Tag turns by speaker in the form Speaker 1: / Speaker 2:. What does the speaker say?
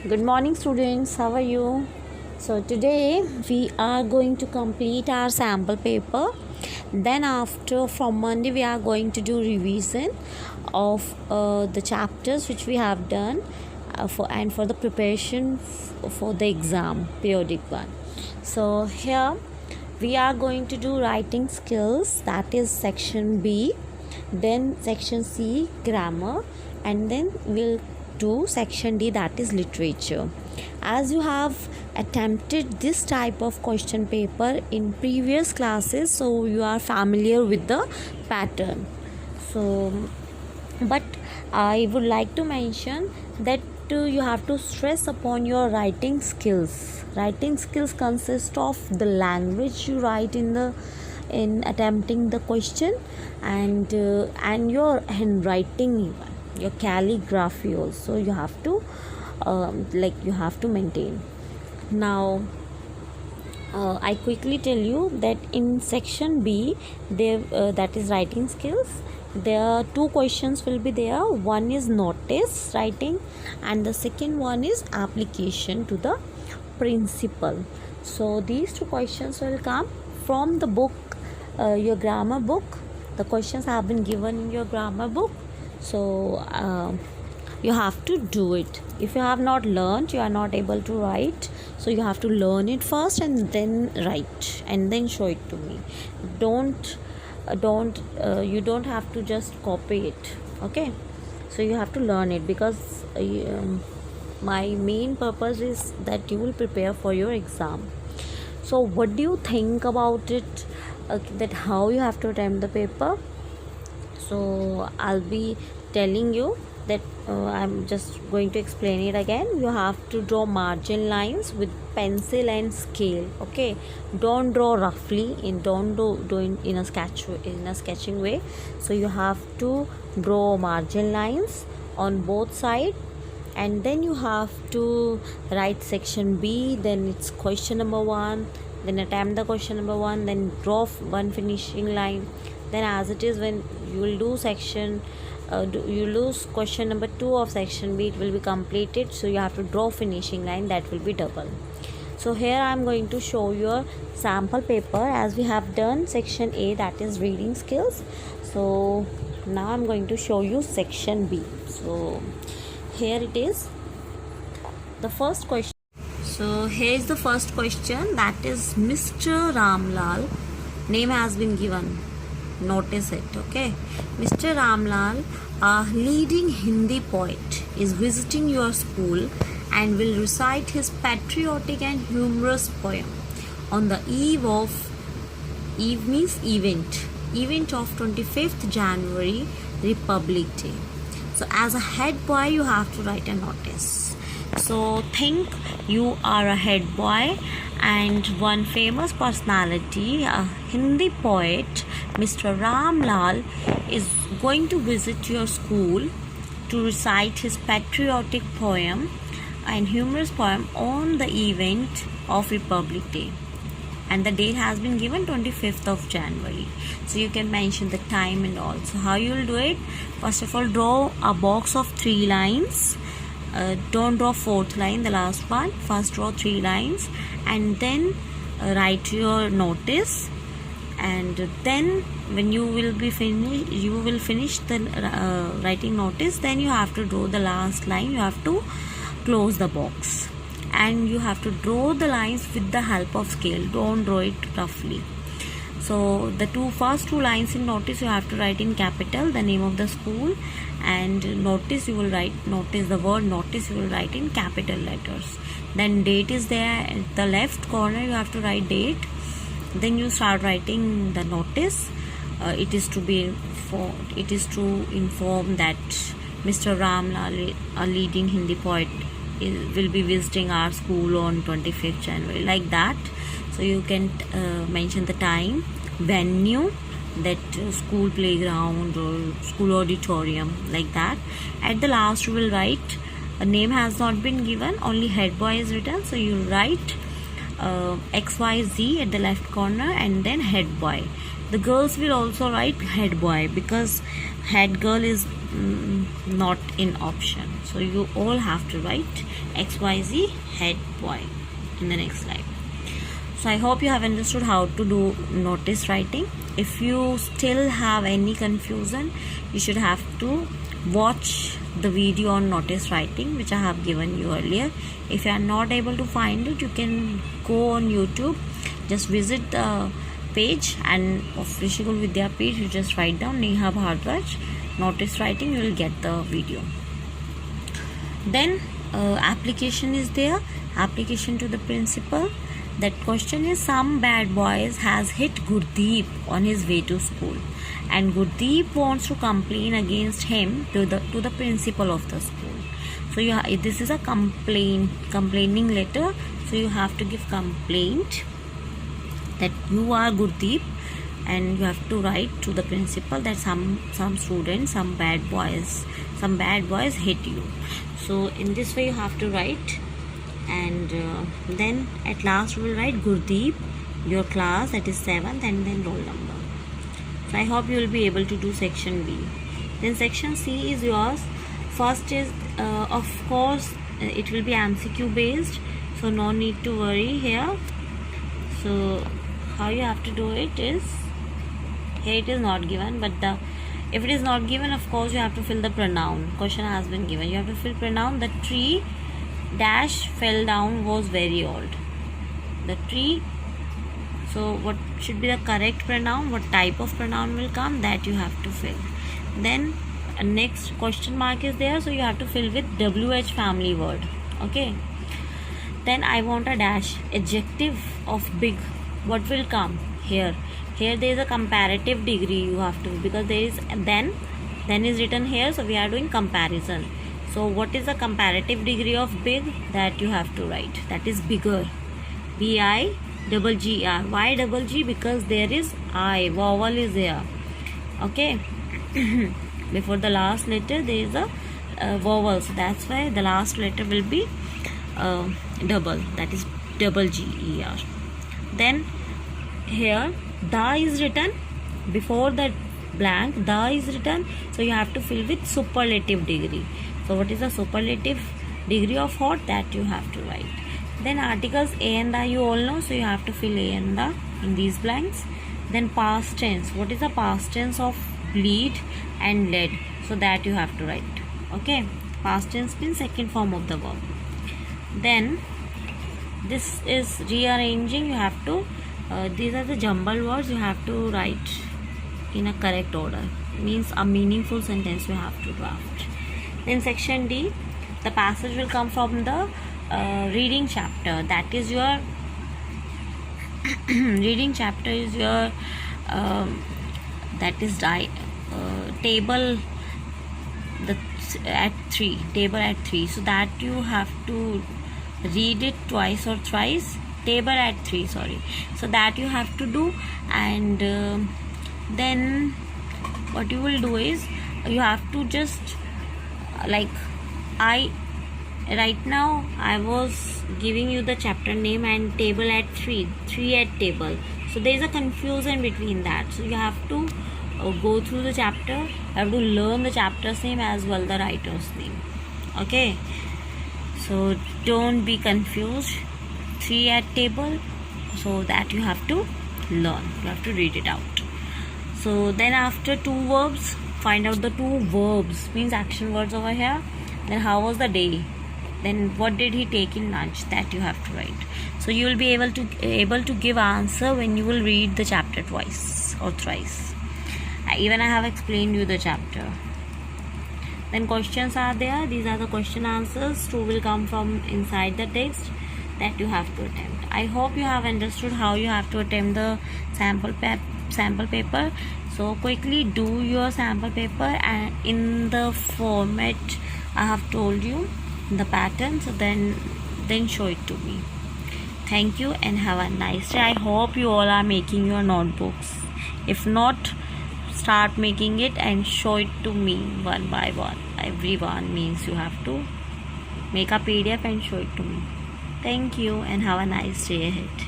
Speaker 1: Good morning, students. How are you? So, today we are going to complete our sample paper. Then, after from Monday, we are going to do revision of the chapters which we have done for the preparation for the exam, periodic one. So, here we are going to do writing skills, that is section B, then section C, grammar, and then we'll do section D, that is literature. As you have attempted this type of question paper in previous classes, so you are familiar with the pattern. So, but I would like to mention that you have to stress upon your writing skills. Writing skills consist of the language you write in attempting the question, and your handwriting, your calligraphy also you have to you have to maintain. Now I quickly tell you that in section B, there that is writing skills, there are two questions will be there. One is notice writing and the second one is application to the principle. So these two questions will come from the book, your grammar book. The questions have been given in your grammar book, so you have to do it. If you have not learned, you are not able to write, so you have to learn it first and then write and then show it to me. You don't have to just copy it, okay? So you have to learn it, because my main purpose is that you will prepare for your exam. So what do you think about it, that how you have to attempt the paper? So I'll be telling you that I'm just going to explain it again. You have to draw margin lines with pencil and scale, okay? Don't draw roughly, don't do in a sketching way. So you have to draw margin lines on both sides, and then you have to write section B, then it's question number 1, then attempt the question number 1, then draw one finishing line. Then as it is, when you will do you lose question number 2 of section B, it will be completed, so you have to draw finishing line, that will be double. So here I am going to show you a sample paper as we have done section A, that is reading skills. So now I am going to show you section B. So here it is, the first question. So here is the first question, that is Mr. Ramlal, name has been given, notice it, okay? Mr. Ramlal, a leading Hindi poet, is visiting your school and will recite his patriotic and humorous poem on the eve of event of 25th January, Republic Day. So as a head boy, you have to write a notice. So think you are a head boy and one famous personality, a Hindi poet, Mr. Ramlal, is going to visit your school to recite his patriotic poem and humorous poem on the event of Republic Day, and the date has been given 25th of January. So you can mention the time and all. So how you will do it? First of all, draw a box of 3 lines. Don't draw 4th line, the last one. First draw 3 lines and then write your notice, and then when you will finish the writing notice, then you have to draw the last line. You have to close the box and you have to draw the lines with the help of scale. Don't draw it roughly. So the first two lines in notice you have to write in capital the name of the school, and notice you will write the word notice you will write in capital letters. Then date is there at the left corner, you have to write date. Then you start writing the notice. It is to inform that Mr. Ramlal, a leading Hindi poet, will be visiting our school on 25th January, like that. So you can mention the time, venue, that school playground or school auditorium, like that. At the last you will write, a name has not been given, only head boy is written, so you write XYZ at the left corner and then head boy. The girls will also write head boy because head girl is not in option. So you all have to write XYZ head boy in the next slide. So I hope you have understood how to do notice writing. If you still have any confusion, you should have to watch the video on notice writing which I have given you earlier. If you are not able to find it, you can go on YouTube, just visit the page and of Rishikul Vidya page, you just write down Neha Bhardwaj notice writing, you will get the video. Then application is there, application to the principal. That question is, some bad boys has hit Gurdeep on his way to school, and Gurdeep wants to complain against him to the principal of the school. So this is a complaining letter. So you have to give complaint that you are Gurdeep, and you have to write to the principal that some students, some bad boys hit you. So in this way you have to write, and then at last we will write Gurdeep, your class, that is 7th, and then roll number. So I hope you will be able to do section B. Then section C is yours. First is of course it will be MCQ based, so no need to worry here. So how you have to do it is, here it is not given, but if it is not given, of course you have to fill the pronoun. Question has been given, you have to fill pronoun. The tree dash fell down was very old. The tree, so what should be the correct pronoun, what type of pronoun will come, that you have to fill. Then next question mark is there, so you have to fill with WH family word. Okay, then I want a dash adjective of big, what will come here? Here there is a comparative degree you have to, because there is then is written here, so we are doing comparison. So what is the comparative degree of big, that you have to write, that is bigger, BIGGR. Why double G? Because there is I, vowel is there. Okay, before the last letter there is a vowel, so that's why the last letter will be double, that is double GER. Then here the is written before that blank, the is written, so you have to fill with superlative degree. So what is the superlative degree of hot, that you have to write. Then articles A and the you all know, so you have to fill A and the in these blanks. Then past tense, what is the past tense of bleed and lead, so that you have to write. Okay, past tense means second form of the verb. Then this is rearranging, you have to these are the jumbled words, you have to write in a correct order, means a meaningful sentence you have to draft. Then section D, the passage will come from the reading chapter, that is your reading chapter is your that is table at 3, so that you have to read it twice or thrice, table at 3, sorry, so that you have to do. And then what you will do is, you have to just like right now I was giving you the chapter name and table at 3 at table, so there is a confusion between that, so you have to go through the chapter, you have to learn the chapter's name as well the writer's name. Okay, so don't be confused. 3 at table, so that you have to learn, you have to read it out. So then after 2 verbs, find out the 2 verbs, means action words over here. Then how was the day, then what did he take in lunch, that you have to write. So you will be able to give answer when you will read the chapter twice or thrice. Even I have explained you the chapter. Then questions are there, these are the question answers, 2 will come from inside the text, that you have to attempt. I hope you have understood how you have to attempt the sample paper. So quickly do your sample paper, and in the format I have told you, the pattern, so then show it to me. Thank you and have a nice day. I hope you all are making your notebooks. If not, start making it and show it to me one by one. Everyone means you have to make a PDF and show it to me. Thank you and have a nice day ahead.